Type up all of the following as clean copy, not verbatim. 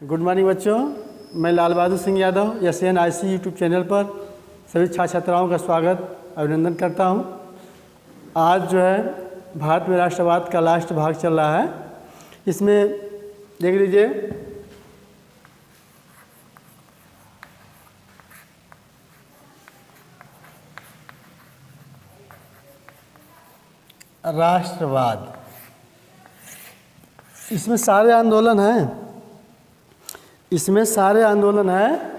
Good morning बच्चों, मैं Lal Bahadur Singh Yadav SNIC YouTube channel पर सभी छात्र छात्राओं का स्वागत अभिनंदन करता हूं। आज जो है भारत में राष्ट्रवाद का लास्ट भाग चल रहा है। इसमें देख लीजिए, राष्ट्रवाद, इसमें सारे आंदोलन हैं,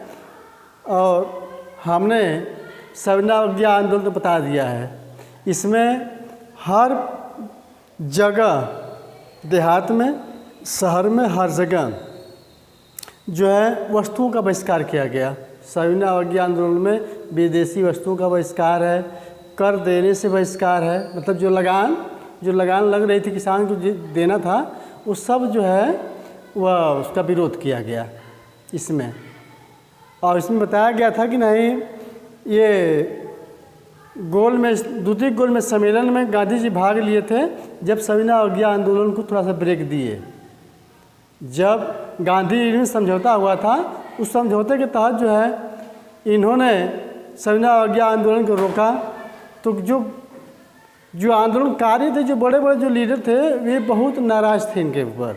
और हमने सविनय अवज्ञा आंदोलन तो बता दिया है। इसमें हर जगह, देहात में, शहर में, हर जगह जो है वस्तुओं का बहिष्कार किया गया। सविनय अवज्ञा आंदोलन में विदेशी वस्तुओं का बहिष्कार है, कर देने से बहिष्कार है, मतलब जो लगान लग रही थी किसान को देना था, वो सब जो है वह उसका विरोध किया गया इसमें। और इसमें बताया गया था कि नहीं, ये द्वितीय गोलमेज सम्मेलन में गांधी जी भाग लिए थे जब सविनय अवज्ञा आंदोलन को थोड़ा सा ब्रेक दिए। जब गांधी समझौता हुआ था, उस समझौते के तहत जो है इन्होंने सविनय अवज्ञा आंदोलन को रोका। तो जो आंदोलनकारी थे, जो बड़े बड़े जो लीडर थे, वे बहुत नाराज़ थे इनके ऊपर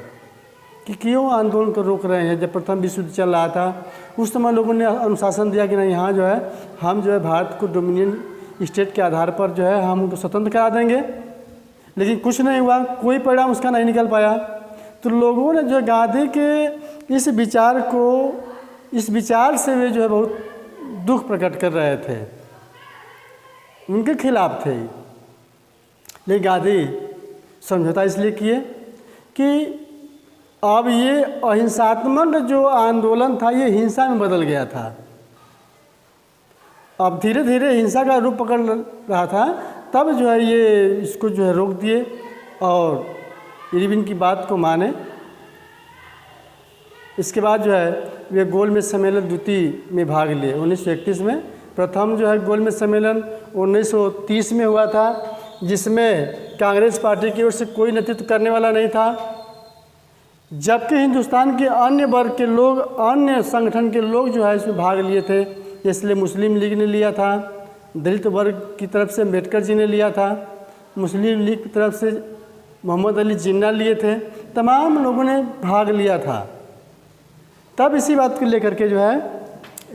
कि क्यों आंदोलन को रोक रहे हैं। जब प्रथम विश्व युद्ध चल रहा था, उस समय लोगों ने अनुशासन दिया कि नहीं, यहाँ जो है हम जो है भारत को डोमिनियन स्टेट के आधार पर जो है हम उनको स्वतंत्र करा देंगे। लेकिन कुछ नहीं हुआ, कोई परिणाम उसका नहीं निकल पाया। तो लोगों ने जो गांधी के इस विचार से वे जो है बहुत दुख प्रकट कर रहे थे, उनके खिलाफ थे। लेकिन गांधी समझौता इसलिए किए कि अब ये अहिंसात्मक जो आंदोलन था, ये हिंसा में बदल गया था। अब धीरे धीरे हिंसा का रूप पकड़ रहा था, तब जो है ये इसको जो है रोक दिए और इरविन की बात को माने। इसके बाद जो है वे गोलमेज सम्मेलन द्वितीय में भाग लिए 1931 में। प्रथम जो है गोलमेज सम्मेलन 1930 में हुआ था, जिसमें कांग्रेस पार्टी की ओर से कोई नेतृत्व करने वाला नहीं था, जबकि हिंदुस्तान के अन्य वर्ग के लोग, अन्य संगठन के लोग जो है इसमें भाग लिए थे। इसलिए मुस्लिम लीग ने लिया था, दलित वर्ग की तरफ से अम्बेडकर जी ने लिया था, मुस्लिम लीग की तरफ से मोहम्मद अली जिन्ना लिए थे, तमाम लोगों ने भाग लिया था। तब इसी बात को लेकर के जो है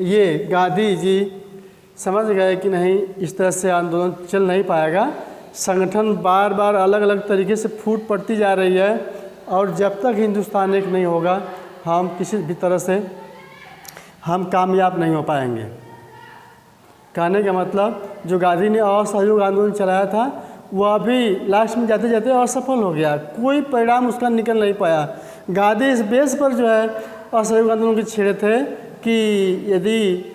ये गांधी जी समझ गए कि नहीं, इस तरह से आंदोलन चल नहीं पाएगा। संगठन बार बार अलग अलग तरीके से फूट पड़ती जा रही है, और जब तक हिंदुस्तान एक नहीं होगा, हम किसी भी तरह से हम कामयाब नहीं हो पाएंगे। कहने का मतलब, जो गांधी ने असहयोग आंदोलन चलाया था, वह भी लास्ट में जाते जाते असफल हो गया, कोई परिणाम उसका निकल नहीं पाया। गांधी इस बेस पर जो है असहयोग आंदोलन के छेड़े थे कि यदि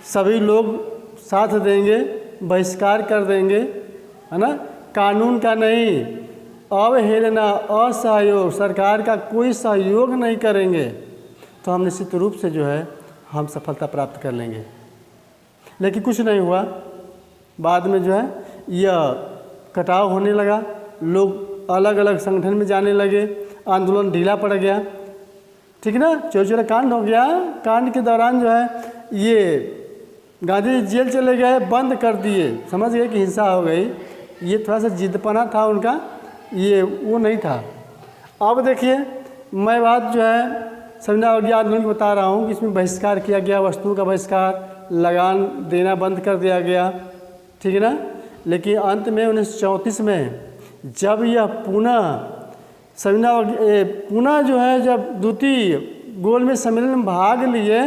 सभी लोग साथ देंगे, बहिष्कार कर देंगे, है ना, कानून का नहीं, अवहेलना, असहयोग, सरकार का कोई सहयोग नहीं करेंगे, तो हम निश्चित रूप से जो है हम सफलता प्राप्त कर लेंगे। लेकिन कुछ नहीं हुआ। बाद में जो है यह कटाव होने लगा, लोग अलग अलग संगठन में जाने लगे, आंदोलन ढीला पड़ गया, ठीक ना। चौचौरा कांड हो गया। कांड के दौरान जो है ये गांधी जेल चले गए, बंद कर दिए, समझ गए कि हिंसा हो गई। ये थोड़ा सा जिद्दपना था उनका, ये वो नहीं था। अब देखिए, मैं बात जो है सविनय अवज्ञा आंदोलन की बता रहा हूँ कि इसमें बहिष्कार किया गया, वस्तुओं का बहिष्कार, लगान देना बंद कर दिया गया, ठीक है ना। लेकिन अंत में 1934 में जब यह पुनः जो है जब द्वितीय गोलमेज सम्मेलन में भाग लिए,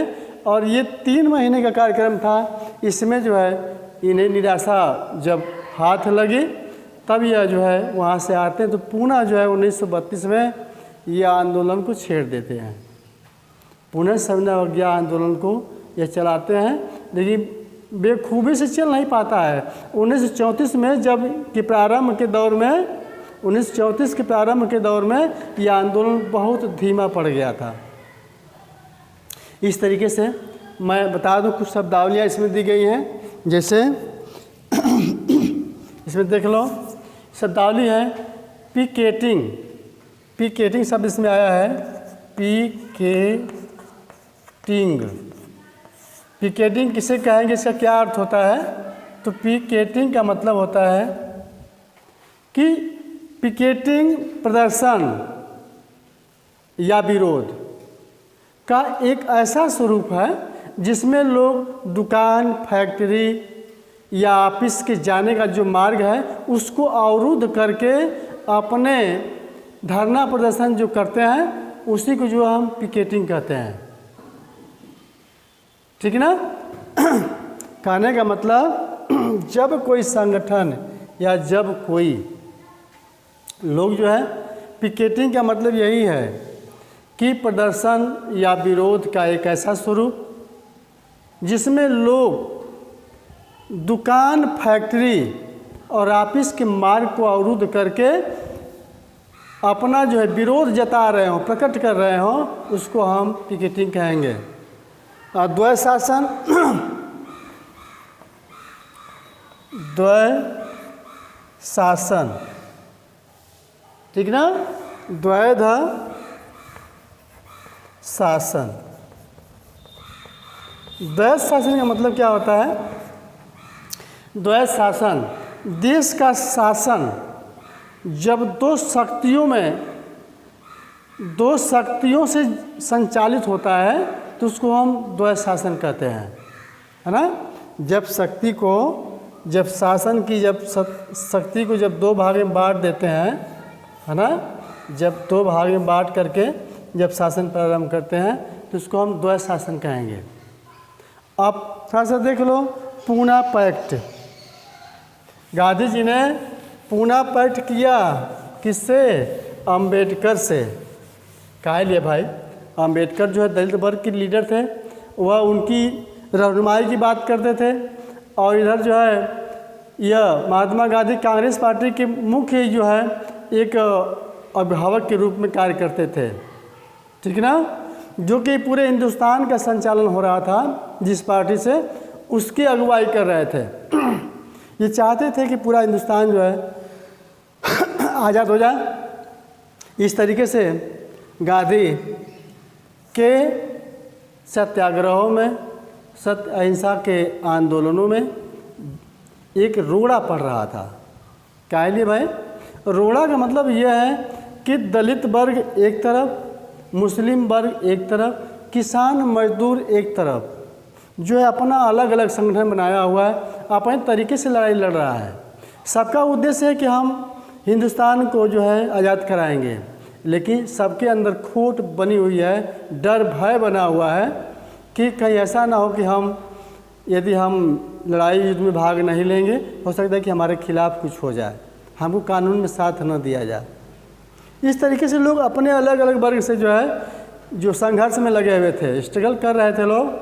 और ये 3 महीने का कार्यक्रम था, इसमें जो है इन्हें निराशा जब हाथ लगी, तब यह जो है वहाँ से आते हैं, तो पुनः जो है 1932 में यह आंदोलन को छेड़ देते हैं, पुनः सविनय अवज्ञा आंदोलन को यह चलाते हैं। लेकिन बेखूबी से चल नहीं पाता है। 1934 में जब के प्रारंभ के दौर में 1934 के प्रारंभ के दौर में यह आंदोलन बहुत धीमा पड़ गया था। इस तरीके से मैं बता दूं, कुछ शब्दावलियाँ इसमें दी गई हैं, जैसे इसमें देख लो, शब्दावली है पिकेटिंग, पिकेटिंग शब्द इसमें आया है, PKTING, पिकेटिंग किसे कहेंगे, इसका क्या अर्थ होता है? तो पिकेटिंग का मतलब होता है कि पिकेटिंग प्रदर्शन या विरोध का एक ऐसा स्वरूप है जिसमें लोग दुकान, फैक्ट्री या ऑफिस के जाने का जो मार्ग है उसको अवरुद्ध करके अपने धरना प्रदर्शन जो करते हैं उसी को जो हम पिकेटिंग कहते हैं। ठीक ना? कहने का मतलब जब कोई संगठन या जब कोई लोग जो है, पिकेटिंग का मतलब यही है कि प्रदर्शन या विरोध का एक ऐसा स्वरूप जिसमें लोग दुकान, फैक्ट्री और ऑफिस के मार्ग को अवरुद्ध करके अपना जो है विरोध जता रहे हों, प्रकट कर रहे हों, उसको हम पिकेटिंग कहेंगे। और द्वैध शासन ठीक ना? द्वैध शासन। द्वैध शासन का मतलब क्या होता है? द्वैध शासन देश का शासन जब दो शक्तियों से संचालित होता है तो उसको हम द्वैध शासन कहते हैं, है ना? जब शक्ति को जब दो भाग में बांट देते हैं, है ना? जब दो भाग में बांट करके जब शासन प्रारंभ करते हैं तो उसको हम द्वैध शासन कहेंगे। अब थोड़ा सा देख लो पूना पैक्ट। गांधी जी ने पूना पैक्ट किया किससे? अंबेडकर से। काहे लिए भाई? अंबेडकर जो है दलित वर्ग के लीडर थे, वह उनकी रहनुमाई की बात करते थे और इधर जो है यह महात्मा गांधी कांग्रेस पार्टी के मुख्य जो है एक अभिभावक के रूप में कार्य करते थे। ठीक ना? जो कि पूरे हिंदुस्तान का संचालन हो रहा था जिस पार्टी से, उसकी अगुवाई कर रहे थे। ये चाहते थे कि पूरा हिंदुस्तान जो है आज़ाद हो जाए। इस तरीके से गांधी के सत्याग्रहों में, सत्य अहिंसा के आंदोलनों में एक रोड़ा पड़ रहा था। क्या लिए भाई? रोड़ा का मतलब यह है कि दलित वर्ग एक तरफ, मुस्लिम वर्ग एक तरफ, किसान मजदूर एक तरफ, जो है अपना अलग अलग संगठन बनाया हुआ है, अपने तरीके से लड़ाई लड़ रहा है। सबका उद्देश्य है कि हम हिंदुस्तान को जो है आज़ाद कराएंगे, लेकिन सबके अंदर खोट बनी हुई है, डर भय बना हुआ है कि कहीं ऐसा ना हो कि यदि हम लड़ाई युद्ध में भाग नहीं लेंगे, हो सकता है कि हमारे खिलाफ कुछ हो जाए, हमको कानून में साथ न दिया जाए। इस तरीके से लोग अपने अलग अलग वर्ग से जो है जो संघर्ष में लगे हुए थे, स्ट्रगल कर रहे थे लोग।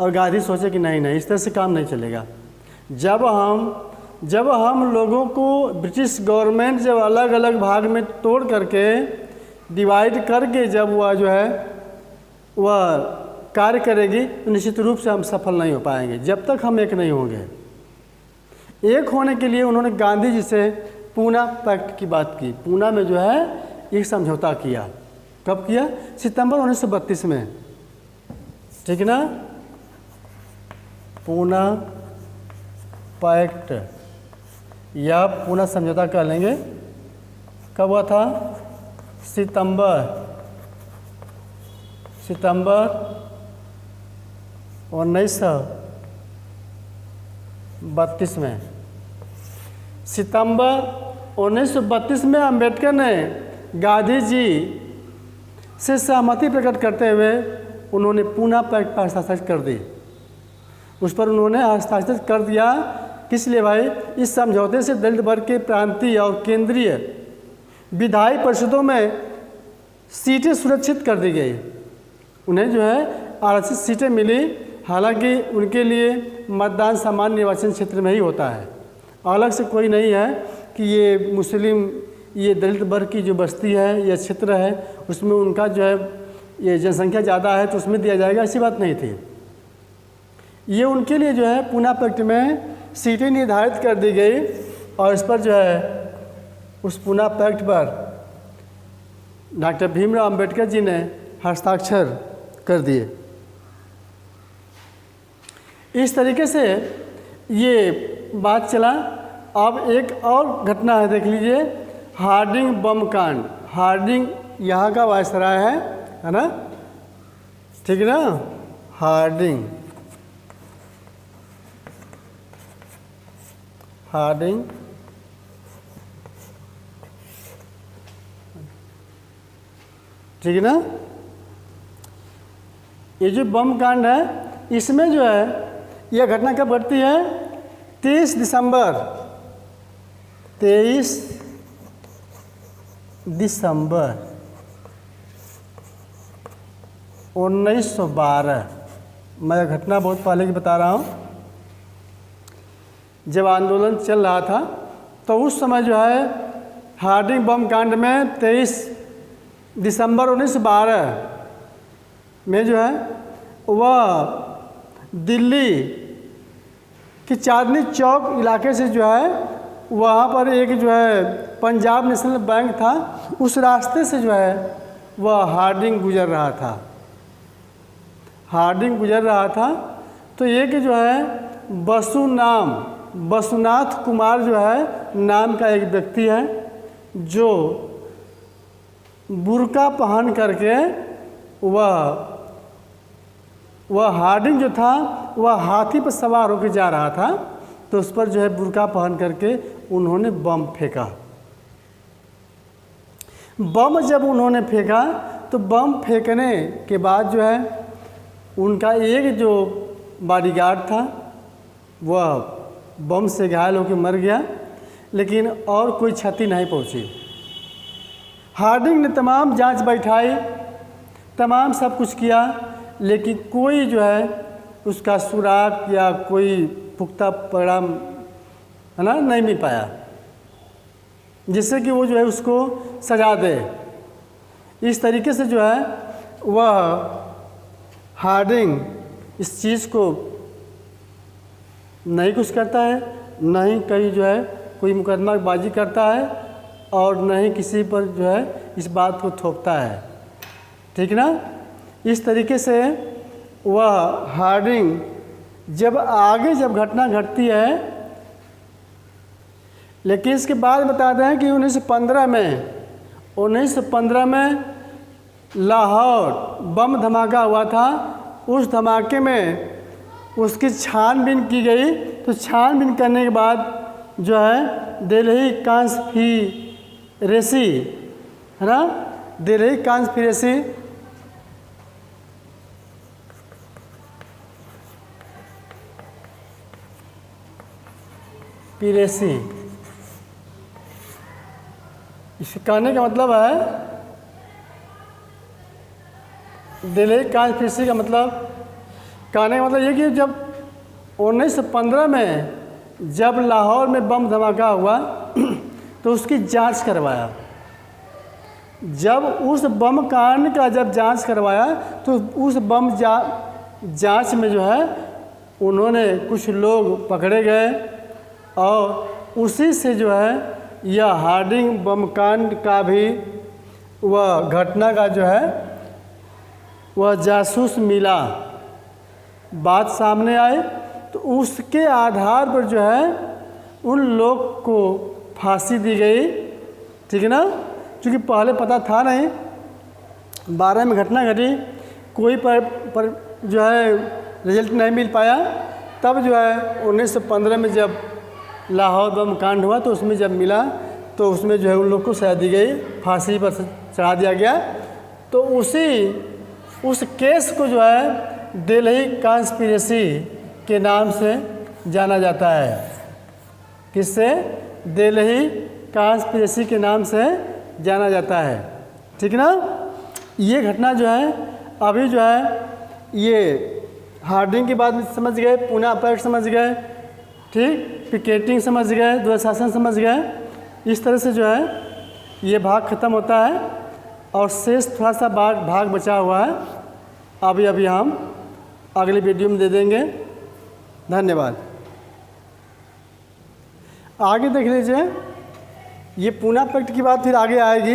और गांधी सोचे कि नहीं इस तरह से काम नहीं चलेगा। जब हम लोगों को ब्रिटिश गवर्नमेंट जब अलग अलग भाग में तोड़ करके, डिवाइड करके जब वह जो है वह कार्य करेगी तो निश्चित रूप से हम सफल नहीं हो पाएंगे जब तक हम एक नहीं होंगे। एक होने के लिए उन्होंने गांधी जी से पूना पैक्ट की बात की। पूना में जो है एक समझौता किया। कब किया? सितंबर 1932 में। ठीक ना? पूना पैक्ट या पूना समझौता कह लेंगे। कब हुआ था? सितंबर 1932 में। सितंबर 1932 में अम्बेडकर ने गांधी जी से सहमति प्रकट करते हुए उन्होंने पूना पैक्ट पर हस्ताक्षर कर दी। उस पर उन्होंने हस्ताक्षर कर दिया। किस लिए भाई? इस समझौते से दलित वर्ग के प्रांतीय और केंद्रीय विधायी परिषदों में सीटें सुरक्षित कर दी गई। उन्हें जो है आरक्षित सीटें मिली, हालांकि उनके लिए मतदान सामान्य निर्वाचन क्षेत्र में ही होता है। अलग से कोई नहीं है कि ये मुस्लिम, ये दलित वर्ग की जो बस्ती है या क्षेत्र है उसमें उनका जो है ये जनसंख्या ज़्यादा है तो उसमें दिया जाएगा, ऐसी बात नहीं थी। ये उनके लिए जो है पूना पैक्ट में सीटें निर्धारित कर दी गई और इस पर जो है उस पूना पैक्ट पर डॉक्टर भीमराव अंबेडकर जी ने हस्ताक्षर कर दिए। इस तरीके से ये बात चला। अब एक और घटना है, देख लीजिए, हार्डिंग बम कांड। हार्डिंग यहाँ का वायसराय है ना, ठीक है ना, हार्डिंग ठीक है ना। ये जो बम कांड है, इसमें जो है यह घटना कब घटती है? 23 दिसंबर 1912। मैं घटना बहुत पहले की बता रहा हूँ। जब आंदोलन चल रहा था तो उस समय जो है हार्डिंग बम कांड में 23 दिसंबर 1912 में जो है वह दिल्ली कि चांदनी चौक इलाके से जो है वहाँ पर एक जो है पंजाब नेशनल बैंक था, उस रास्ते से जो है वह हार्डिंग गुजर रहा था। तो एक जो है बसुनाथ कुमार जो है नाम का एक व्यक्ति है, जो बुर्का पहन करके वह हार्डिंग जो था वह हाथी पर सवार होकर जा रहा था। तो उस पर जो है बुर्का पहन करके उन्होंने बम फेंका। बम जब उन्होंने फेंका तो बम फेंकने के बाद जो है उनका एक जो बॉडीगार्ड था वह बम से घायल होकर मर गया, लेकिन और कोई क्षति नहीं पहुंची। हार्डिंग ने तमाम जांच बैठाई, तमाम सब कुछ किया, लेकिन कोई जो है उसका सुराग या कोई पुख्ता परिणाम है ना नहीं मिल पाया, जिससे कि वो जो है उसको सजा दे। इस तरीके से जो है वह हार्डिंग इस चीज़ को नहीं कुछ करता है, न ही कहीं जो है कोई मुकदमाबाजी करता है, और न ही किसी पर जो है इस बात को थोपता है, ठीक ना। इस तरीके से वह हार्डिंग जब घटना घटती है, लेकिन इसके बाद बताते हैं कि 1915 में लाहौर बम धमाका हुआ था। उस धमाके में उसकी छानबीन की गई। तो छानबीन करने के बाद जो है दिल्ली कॉन्स्पिरेसी है ना, दिल्ली कॉन्स्पिरेसी इसे कहने का मतलब है, दिल्ली कॉन्स्पिरेसी का मतलब कहने का मतलब ये कि जब 1915 में जब लाहौर में बम धमाका हुआ तो उसकी जांच करवाया। जब उस बम कांड का जब जांच करवाया तो उस बम जांच में जो है उन्होंने कुछ लोग पकड़े गए, और उसी से जो है यह हार्डिंग बम कांड का भी वह घटना का जो है वह जासूस मिला, बात सामने आए। तो उसके आधार पर जो है उन लोग को फांसी दी गई, ठीक है ना। क्योंकि पहले पता था नहीं, 12 में घटना घटी, कोई पर जो है रिजल्ट नहीं मिल पाया। तब जो है 1915 में जब लाहौर बम कांड हुआ तो उसमें जब मिला तो उसमें जो है उन लोग को सजा दी गई, फांसी पर चढ़ा दिया गया। तो उस केस को जो है दिल्ली कॉन्स्पिरेसी के नाम से जाना जाता है। किससे? दिल्ली कॉन्स्पिरेसी के नाम से जाना जाता है, ठीक ना। ये घटना जो है अभी जो है ये हार्डिंग के बाद समझ गए, पूना अपैक्ट समझ गए, ठीक, पिकेटिंग समझ गए, दुशासन समझ गए। इस तरह से जो है ये भाग ख़त्म होता है और शेष थोड़ा सा भाग बचा हुआ है, अभी हम अगले वीडियो में दे देंगे। धन्यवाद। आगे देख लीजिए, ये पूना पैक्ट की बात फिर आगे आएगी।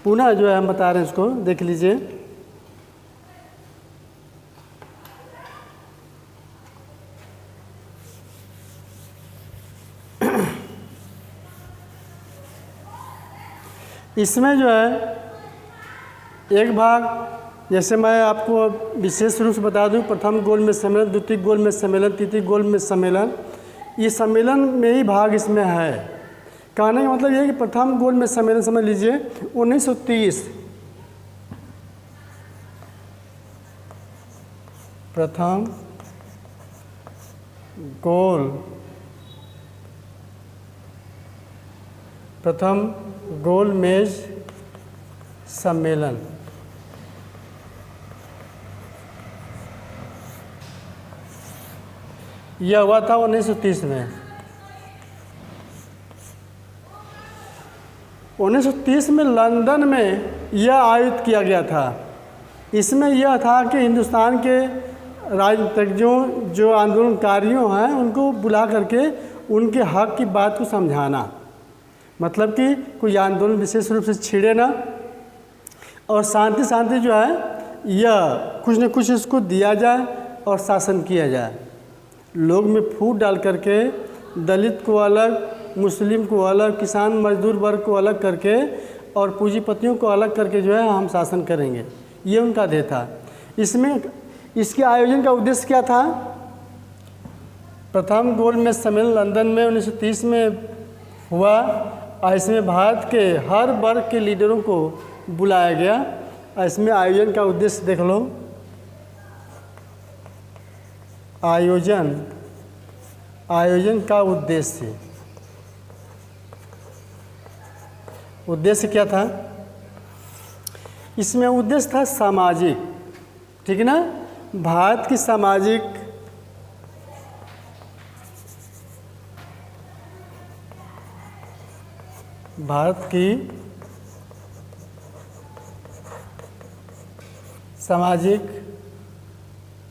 पूना जो है हम बता रहे हैं इसको देख लीजिए। इसमें जो है एक भाग, जैसे मैं आपको विशेष रूप से बता दूं, प्रथम गोलमेज सम्मेलन, द्वितीय गोलमेज सम्मेलन, तृतीय गोलमेज सम्मेलन, ये सम्मेलन में ही भाग इसमें है। कहने का मतलब ये है कि प्रथम गोलमेज सम्मेलन समझ लीजिए 1930, प्रथम गोलमेज सम्मेलन यह हुआ था 1930 में। 1930 में लंदन में यह आयोजित किया गया था। इसमें यह था कि हिंदुस्तान के राजनीतिज्ञों, जो आंदोलनकारियों हैं, उनको बुला करके उनके हक की बात को समझाना, मतलब कि कोई आंदोलन विशेष रूप से छिड़े ना, और शांति शांति जो है यह कुछ न कुछ इसको दिया जाए और शासन किया जाए। लोग में फूट डाल करके दलित को अलग, मुस्लिम को अलग, किसान मजदूर वर्ग को अलग करके और पूंजीपतियों को अलग करके जो है हम शासन करेंगे, ये उनका ध्येय था। इसमें इसके आयोजन का उद्देश्य क्या था? प्रथम गोलमेज सम्मेलन लंदन में 1930 में हुआ और इसमें भारत के हर वर्ग के लीडरों को बुलाया गया। और इसमें आयोजन का उद्देश्य देख लो, आयोजन का उद्देश्य क्या था? इसमें उद्देश्य था सामाजिक, ठीक है ना, भारत की सामाजिक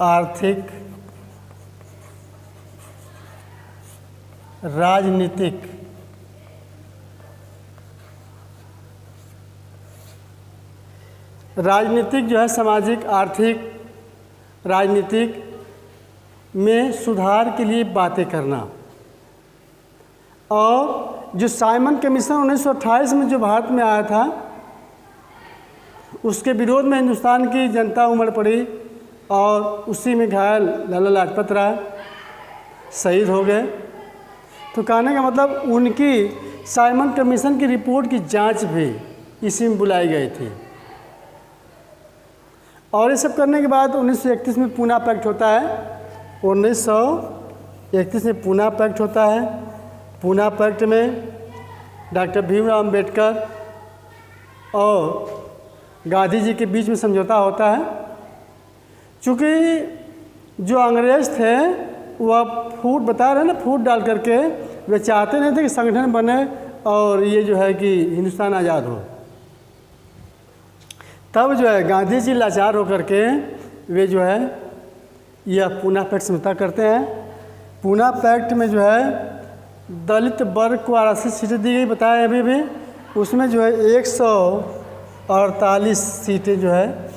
आर्थिक राजनीतिक जो है सामाजिक आर्थिक राजनीतिक में सुधार के लिए बातें करना। और जो साइमन कमीशन 1928 में जो भारत में आया था, उसके विरोध में हिंदुस्तान की जनता उमड़ पड़ी और उसी में घायल लाला लाजपत राय शहीद हो गए। तो कहने का मतलब उनकी साइमन कमीशन की रिपोर्ट की जांच भी इसी में बुलाई गई थी। और ये सब करने के बाद 1931 में पूना पैक्ट होता है। 1931 में पूना पैक्ट होता है। पूना पैक्ट में डॉक्टर भीमराव अम्बेडकर और गांधी जी के बीच में समझौता होता है। चूँकि जो अंग्रेज़ थे वह फूट बता रहे हैं ना, फूट डाल करके वे चाहते नहीं थे कि संगठन बने और ये जो है कि हिंदुस्तान आज़ाद हो। तब जो है गांधी जी लाचार होकर के वे जो है यह पूना पैक्ट समझौता करते हैं। पूना पैक्ट में जो है दलित वर्ग को आरक्षित सीटें दी गई, बताया अभी भी। उसमें जो है 148 सीटें जो है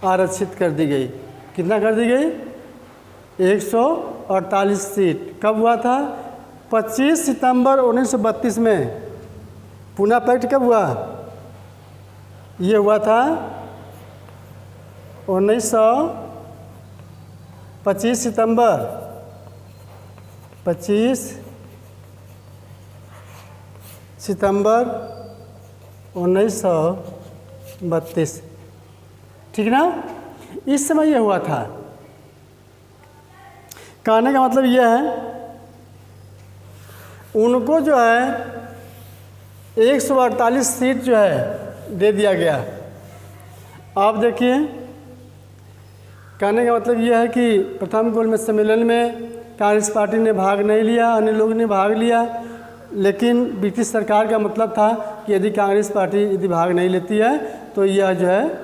आरक्षित कर दी गई। कितना कर दी गई? 148 सीट। कब हुआ था? 25 सितंबर 1932 में। पूना पैक्ट कब हुआ? ये हुआ था 25 सितंबर 1932, ठीक ना? इस समय ये हुआ था। कहने का मतलब ये है उनको जो है 148 सीट जो है दे दिया गया। आप देखिए, कहने का मतलब यह है कि प्रथम गोलमेज सम्मेलन में कांग्रेस पार्टी ने भाग नहीं लिया, अन्य लोग ने भाग लिया, लेकिन ब्रिटिश सरकार का मतलब था कि यदि कांग्रेस पार्टी यदि भाग नहीं लेती है तो यह जो है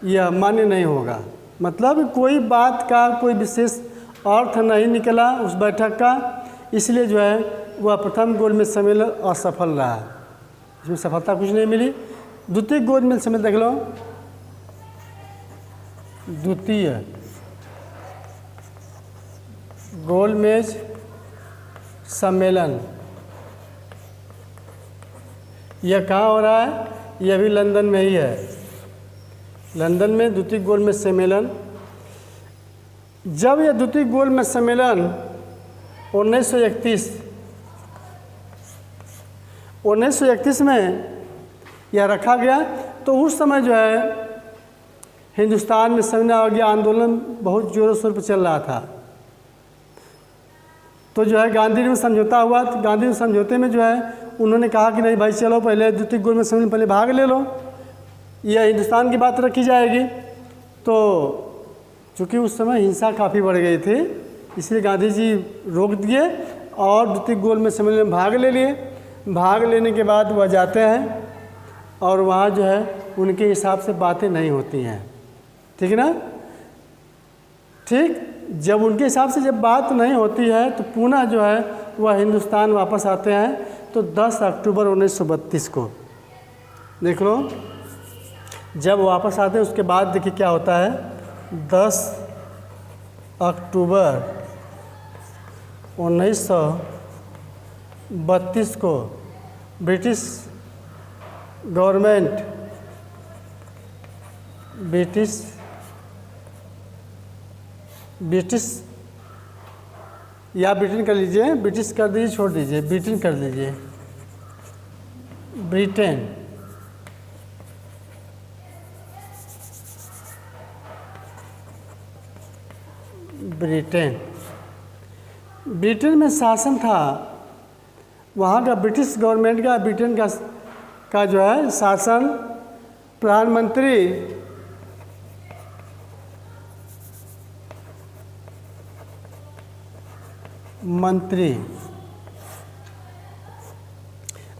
यह मान्य नहीं होगा। मतलब कोई बात का कोई विशेष अर्थ नहीं निकला उस बैठक का, इसलिए जो है वह प्रथम गोलमेज सम्मेलन असफल रहा। इसमें सफलता कुछ नहीं मिली। द्वितीय गोलमेज सम्मेलन देख लो। द्वितीय गोलमेज सम्मेलन यह कहाँ हो रहा है? ये अभी लंदन में ही है, लंदन में द्वितीय गोलमेज सम्मेलन। जब यह द्वितीय गोलमेज सम्मेलन 1931 में यह रखा गया, तो उस समय जो है हिंदुस्तान में संविधान आज्ञा आंदोलन बहुत जोरों शोर पर चल रहा था। तो जो है गांधी में समझौता हुआ, तो गांधी के समझौते में जो है उन्होंने कहा कि नहीं भाई चलो पहले द्वितीय गोलमेज सम्मेलन पहले भाग ले लो, यह हिंदुस्तान की बात रखी जाएगी। तो चूँकि उस समय हिंसा काफ़ी बढ़ गई थी, इसलिए गांधी जी रोक दिए और द्वितीय गोलमेज सम्मेलन में भाग ले लिए। भाग लेने के बाद वह जाते हैं और वहाँ जो है उनके हिसाब से बातें नहीं होती हैं, ठीक है ना। ठीक, जब उनके हिसाब से जब बात नहीं होती है तो पुनः जो है वह हिंदुस्तान वापस आते हैं। तो 10 अक्टूबर 1932 को देख लो, जब वापस आते हैं उसके बाद देखिए क्या होता है। 10 अक्टूबर 1932 को ब्रिटिश गवर्नमेंट, ब्रिटिश या ब्रिटेन कर लीजिए, ब्रिटिश कर दीजिए, छोड़ दीजिए, ब्रिटेन कर लीजिए, ब्रिटेन में शासन था, वहाँ का ब्रिटिश गवर्नमेंट का, ब्रिटेन का जो है शासन प्रधानमंत्री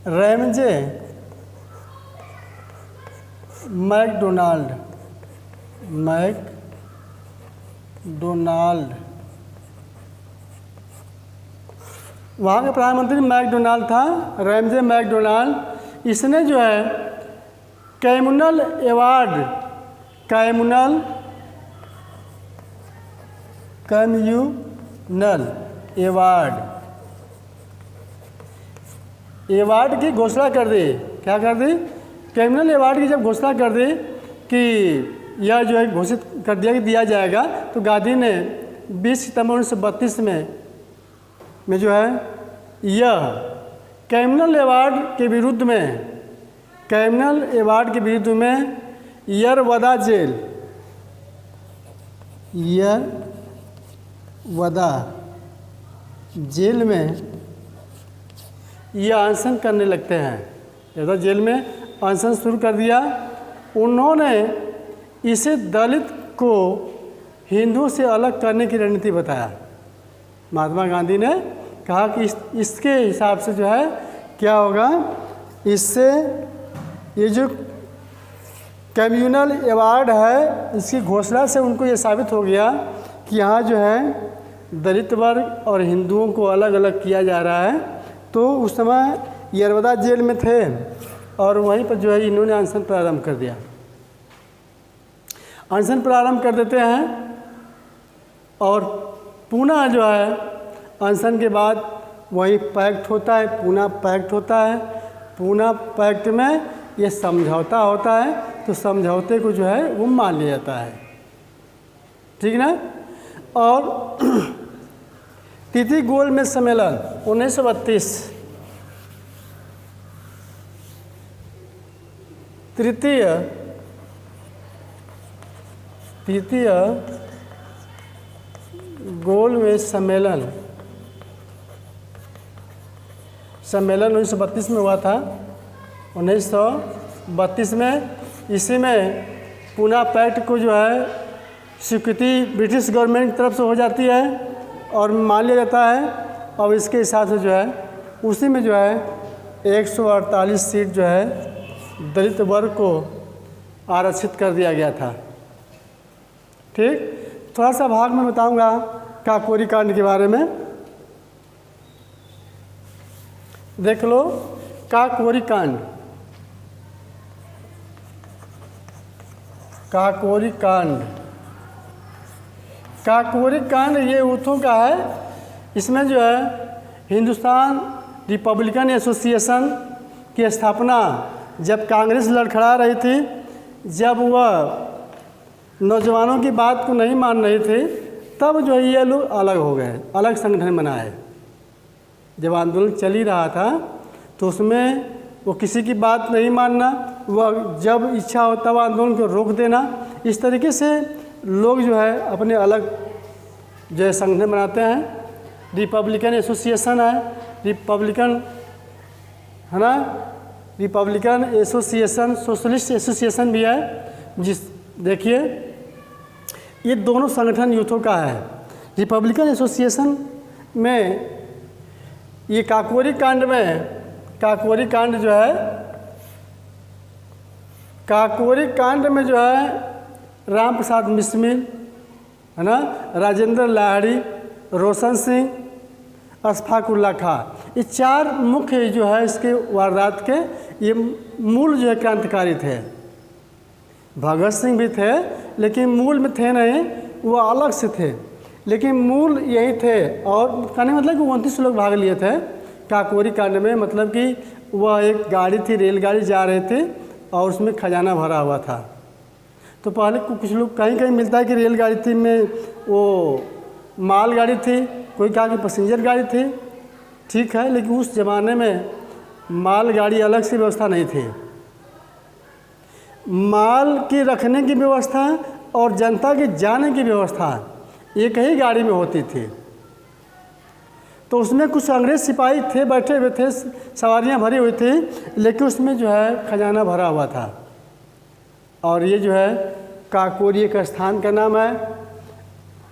रैमजे मैकडोनाल्ड वहाँ का प्रधानमंत्री मैकडोनाल्ड था, रैमजे मैकडोनाल्ड। इसने जो है कम्युनल अवार्ड की घोषणा कर दी। क्या कर दी? कम्युनल अवार्ड की जब घोषणा कर दी कि यह जो है घोषित कर दिया कि दिया जाएगा, तो गांधी ने 20 सितंबर 1932 में जो है यह कम्युनल अवार्ड के विरुद्ध में यरवदा जेल में यह अनशन करने लगते हैं। यरवदा जेल में अनशन शुरू कर दिया। उन्होंने इसे दलित को हिंदुओं से अलग करने की रणनीति बताया। महात्मा गांधी ने कहा कि इसके हिसाब से जो है क्या होगा, इससे ये जो कम्युनल अवार्ड है इसकी घोषणा से उनको ये साबित हो गया कि यहाँ जो है दलित वर्ग और हिंदुओं को अलग अलग किया जा रहा है। तो उस समय यरवदा जेल में थे और वहीं पर जो है इन्होंने अनशन प्रारंभ कर दिया। अनशन प्रारंभ कर देते हैं और पुनः जो है अनशन के बाद वही पैक्ट होता है, पूना पैक्ट में ये समझौता होता है। तो समझौते को जो है वो मान लिया जाता है, ठीक ना। और तृतीय गोलमेज सम्मेलन 1932, तृतीय गोलमेज सम्मेलन 1932 में हुआ था। 1932 में इसी में पूना पैक्ट को जो है स्वीकृति ब्रिटिश गवर्नमेंट की तरफ से हो जाती है और मान लिया जाता है। और इसके हिसाब से जो है उसी में जो है 148 सीट जो है दलित वर्ग को आरक्षित कर दिया गया था। ठीक, थोड़ा सा भाग में बताऊंगा काकोरी कांड के बारे में। देख लो काकोरी कांड। काकोरी कांड ये ऊँटों का है। इसमें जो है हिंदुस्तान रिपब्लिकन एसोसिएशन की स्थापना जब कांग्रेस लड़खड़ा रही थी, जब वह नौजवानों की बात को नहीं मान रही थी, तब जो है ये लोग अलग हो गए, अलग संगठन बनाए। जब आंदोलन चल ही रहा था तो उसमें वो किसी की बात नहीं मानना, वह जब इच्छा हो तब आंदोलन को रोक देना, इस तरीके से लोग जो है अपने अलग जो है संगठन बनाते हैं। रिपब्लिकन एसोसिएशन है, रिपब्लिकन है ना, रिपब्लिकन एसोसिएशन, सोशलिस्ट एसोसिएशन भी है। देखिए ये दोनों संगठन यूथों का है। रिपब्लिकन एसोसिएशन में ये काकोरी कांड में, काकोरी कांड जो है, काकोरी कांड में जो है राम प्रसाद बिस्मिल है ना, राजेंद्र लाहिड़ी, रोशन सिंह, अशफाकुल्ला खां, ये 4 मुख्य जो है इसके वारदात के ये मूल जो है क्रांतिकारी थे। भगत सिंह भी थे लेकिन मूल में थे नहीं, वो अलग से थे, लेकिन मूल यही थे। और कहने मतलब कि 29 लोग भाग लिए थे काकोरी कांड में। मतलब कि वह एक गाड़ी थी, रेलगाड़ी जा रहे थे और उसमें खजाना भरा हुआ था। तो पहले कुछ लोग कहीं कहीं मिलता है कि रेलगाड़ी थी में वो मालगाड़ी थी, कोई कहा कि पैसेंजर गाड़ी थी, ठीक है, लेकिन उस ज़माने में मालगाड़ी अलग से व्यवस्था नहीं थी। माल की रखने की व्यवस्था और जनता की जाने की व्यवस्था एक ही गाड़ी में होती थी। तो उसमें कुछ अंग्रेज सिपाही थे, बैठे हुए थे, सवारियां भरी हुई थी, लेकिन उसमें जो है खजाना भरा हुआ था। और ये जो है काकोरी एक स्थान का नाम है।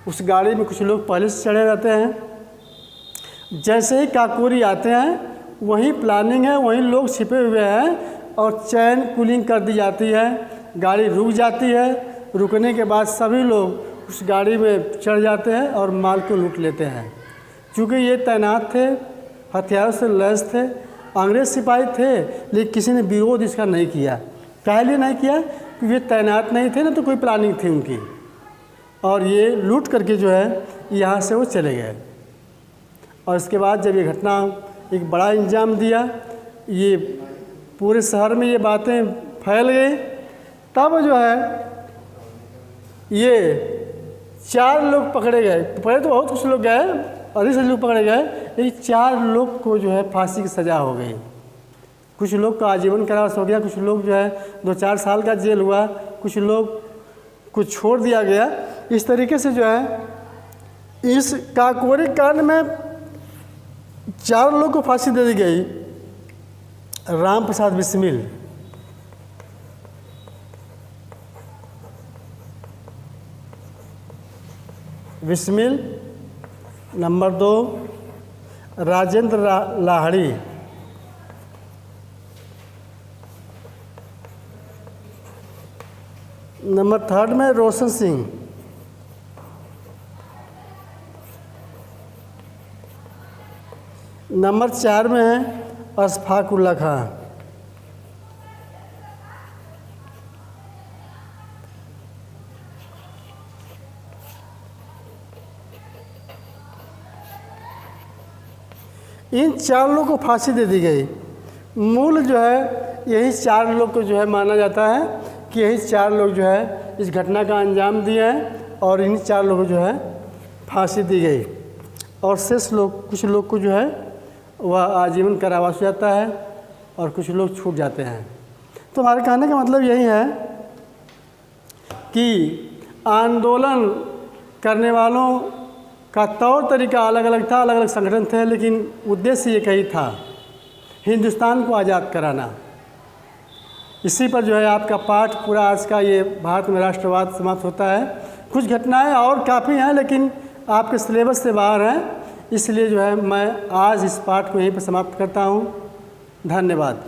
उस गाड़ी में कुछ लोग पहले से चढ़े रहते हैं। जैसे ही काकोरी आते हैं वहीं प्लानिंग है, वहीं लोग छिपे हुए हैं और चैन कूलिंग कर दी जाती है, गाड़ी रुक जाती है। रुकने के बाद सभी लोग उस गाड़ी में चढ़ जाते हैं और माल को लूट लेते हैं। चूँकि ये तैनात थे, हथियारों से लैस थे, अंग्रेज सिपाही थे, लेकिन किसी ने विरोध इसका नहीं किया। काहे लिए नहीं किया? क्योंकि ये तैनात नहीं थे ना, तो कोई प्लानिंग थी उनकी। और ये लूट करके जो है यहाँ से वो चले गए। और इसके बाद जब ये घटना एक बड़ा इंजाम दिया, ये पूरे शहर में ये बातें फैल गई, तब जो है ये 4 लोग पकड़े गए। पहले तो बहुत कुछ लोग गए, अधिक से लोग पकड़े गए, लेकिन 4 लोग को जो है फांसी की सज़ा हो गई। कुछ लोग का आजीवन कारावास हो गया, कुछ लोग जो है 2-4 साल का जेल हुआ, कुछ लोग को छोड़ दिया गया। इस तरीके से जो है इस काकोरी कांड में 4 लोग को फांसी दे दी गई। राम प्रसाद बिस्मिल, नंबर 2 राजेंद्र लाहिड़ी, नंबर 3 में रोशन सिंह, नंबर 4 में है अशफाकुल्ला खां। इन 4 लोगों को फांसी दे दी गई। मूल जो है यही 4 लोग को जो है माना जाता है कि यही 4 लोग जो है इस घटना का अंजाम दिए हैं और इन 4 लोगों को जो है फांसी दी गई। और शेष लोग, कुछ लोग को जो है वह आजीवन कारावास हो जाता है और कुछ लोग छूट जाते हैं। तो हमारे कहने का मतलब यही है कि आंदोलन करने वालों का तौर तरीका अलग अलग था, अलग अलग संगठन थे, लेकिन उद्देश्य एक ही था, हिंदुस्तान को आज़ाद कराना। इसी पर जो है आपका पाठ पूरा आज का ये भारत में राष्ट्रवाद समाप्त होता है। कुछ घटनाएं और काफ़ी हैं लेकिन आपके सिलेबस से बाहर हैं, इसलिए जो है मैं आज इस पाठ को यहीं पर समाप्त करता हूँ। धन्यवाद।